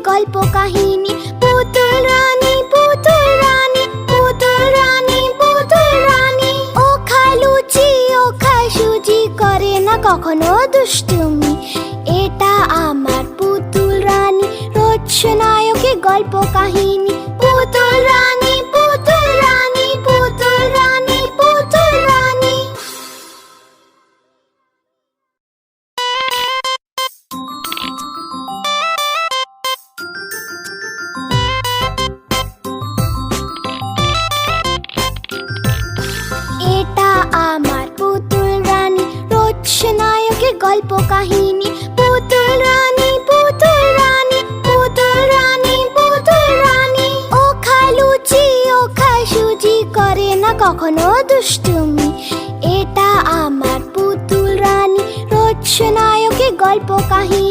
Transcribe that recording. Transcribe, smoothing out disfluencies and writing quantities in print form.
গল্প কাহিনী। পুতুল রানী, পুতুল রানী, পুতুল রানী, পুতুল রানী। ও খায় লুচি, ও খায় সুজি, করে না কখনো দুষ্টুমি। এটা আমার পুতুল রানী, রোজ শোনায় ওকে গল্প কাহিনী। পুতুল রানী, পুতুল রানী, পুতুল রানী, পুতুল রানী। এটা আমার পুতুল রানী, রোজ শোনায় ওকে গল্প কাহিনী। পুতুল রানী, পুতুল রানী, পুতুল রানী, পুতুল রানী। ও খায় লুচি, ও খায় সুজি, করে না কখনো দুষ্টুমি। এটা আমার পুতুল রানী, রোজ শোনায় ওকে গল্প কাহিনী।